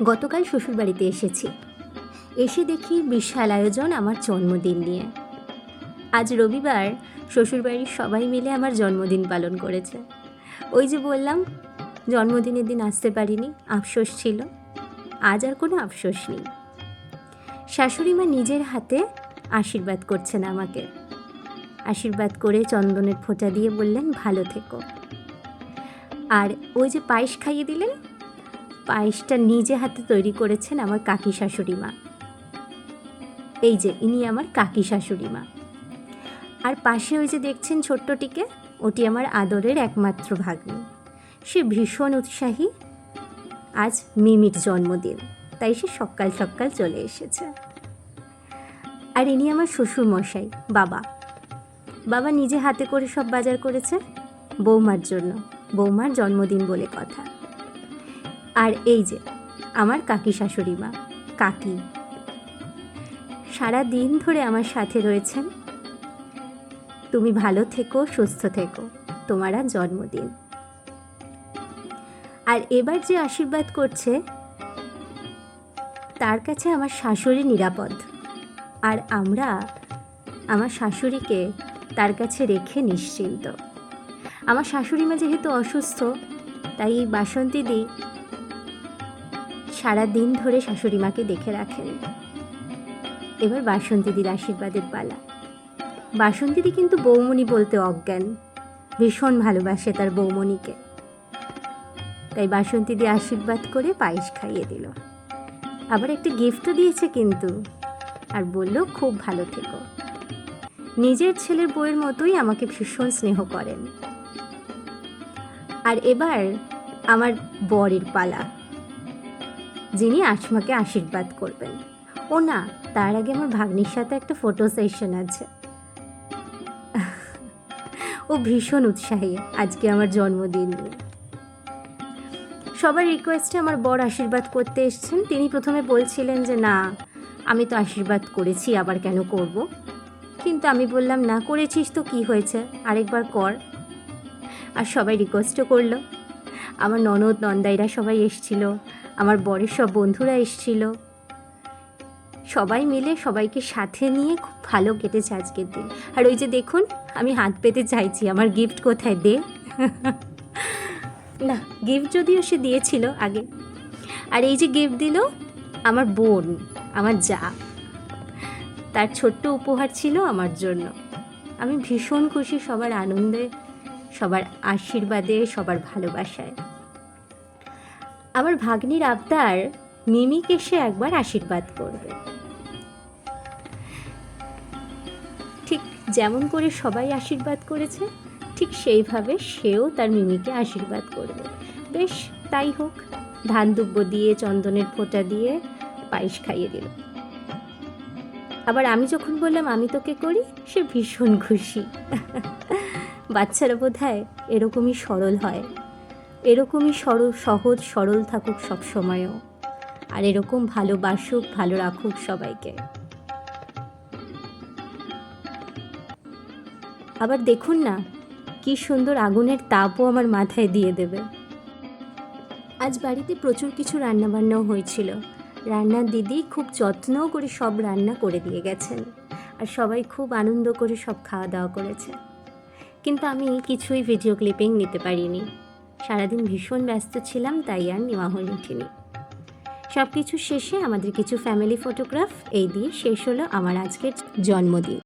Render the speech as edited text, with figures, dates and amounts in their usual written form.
গতকাল শ্বশুরবাড়িতে এসেছি, এসে দেখি বিশাল আয়োজন আমার জন্মদিন নিয়ে। আজ রবিবার, শ্বশুরবাড়ির সবাই মিলে আমার জন্মদিন পালন করেছে। ওই যে বললাম জন্মদিনের দিন আসতে পারিনি, আফসোস ছিল। আজ আর কোনো আফসোস নেই। শাশুড়ি মা নিজের হাতে আশীর্বাদ করছেন আমাকে। আশীর্বাদ করে চন্দনের ফোঁটা দিয়ে বললেন ভালো থেকো। আর ওই যে পায়েস খাইয়ে দিলেন, পায়েসটা নিজে হাতে তৈরি করেছেন আমার কাকি শাশুড়ি মা। এই যে ইনি আমার কাকি শাশুড়ি মা। আর পাশে ওই যে দেখছেন ছোট্টটিকে, ওটি আমার আদরের একমাত্র ভাগ্নি। সে ভীষণ উৎসাহী, আজ মিমির জন্মদিন, তাই সে সকাল সকাল চলে এসেছে। আর ইনি আমার শ্বশুর মশাই, বাবা। বাবা নিজে হাতে করে সব বাজার করেছে বৌমার জন্য, বৌমার জন্মদিন বলে কথা। আর এই যে আমার কাকি শাশুড়ি মা, কাকি, সারা দিন ধরে আমার সাথে রয়েছেন। তুমি ভালো থেকো, সুস্থ থেকো, তোমার আজ জন্মদিন। আর এবার যে আশীর্বাদ করছে তার কাছে আমার শাশুড়ি নিরাপদ। আর আমরা আমার শাশুড়িকে তার কাছে রেখে নিশ্চিন্ত। আমার শাশুড়ি মা যেহেতু অসুস্থ, তাই বাসন্তীদি সারা দিন ধরে শাশুড়ি মাকে দেখে রাখেন। এবার বাসন্তীদির আশীর্বাদের পালা। বাসন্তীদি কিন্তু বৌমণি বলতে অজ্ঞান, ভীষণ ভালোবাসে তার বৌমণিকে। তাই বাসন্তীদি আশীর্বাদ করে পায়েস খাইয়ে দিল, আবার একটা গিফটও দিয়েছে কিন্তু, আর বলল খুব ভালো থেকো। নিজের ছেলের বউয়ের মতোই আমাকে ভীষণ স্নেহ করেন। আর এবার আমার বরের পালা, যিনি আসমাকে আশীর্বাদ করবেন। ও না, তার আগে আমার ভাগ্নির সাথে একটা ফটো সেশন আছে। ও ভীষণ উৎসাহী আজকে আমার জন্মদিন নিয়ে। সবার রিকোয়েস্টে আমার বর আশীর্বাদ করতে এসেছেন। তিনি প্রথমে বলছিলেন যে না, আমি তো আশীর্বাদ করেছি, আবার কেন করব। কিন্তু আমি বললাম না, করেছিস তো কি হয়েছে, আরেকবার কর। আর সবাই রিকোয়েস্টও করলো। আমার ননদ নন্দাইরা সবাই এসছিল, আমার বরের সব বন্ধুরা এসছিল। সবাই মিলে সবাইকে সাথে নিয়ে খুব ভালো কেটেছে আজকের দিন। আর ওই যে দেখুন, আমি হাত পেতে চাইছি আমার গিফট কোথায়, দে। না, গিফট যদিও সে দিয়েছিল আগে। আর এই যে গিফট দিল আমার বোন, আমার যা, তার ছোট্ট উপহার ছিল আমার জন্য। আমি ভীষণ খুশি সবার আনন্দে, সবার আশীর্বাদে, সবার ভালোবাসায়। আমার ভাগ্নির আবদার, মিমিকে সে একবার আশীর্বাদ করবে। ঠিক যেমন করে সবাই আশীর্বাদ করেছে, ঠিক সেইভাবে সেও তার মিমিকে আশীর্বাদ করবে। বেশ, তাই হোক। ধান দুব্য দিয়ে, চন্দনের ফোঁটা দিয়ে পায়েস খাইয়ে দিল। আবার আমি যখন বললাম আমি তোকে করি, সে ভীষণ খুশি। বাচ্চারা বোধহয় এরকমই সরল হয়, এরকমই সহজ সরল থাকুক সব সময়ও, আর এরকম ভালোবাসুক, ভালো রাখুক সবাইকে। আবার দেখুন না, কি সুন্দর আগুনের তাপও আমার মাথায় দিয়ে দেবে। আজ বাড়িতে প্রচুর কিছু রান্নাবান্নাও হয়েছিল। রান্নার দিদি খুব যত্ন করে সব রান্না করে দিয়ে গেছেন, আর সবাই খুব আনন্দ করে সব খাওয়া দাওয়া করেছে। কিন্তু আমি কিছুই ভিডিও ক্লিপিং নিতে পারিনি, সারাদিন ভীষণ ব্যস্ত ছিলাম, তাই আর নেওয়া হয়ে ওঠেনি। সব কিছু শেষে আমাদের কিছু ফ্যামিলি ফটোগ্রাফ, এই দিয়ে শেষ হলো আমার আজকের জন্মদিন।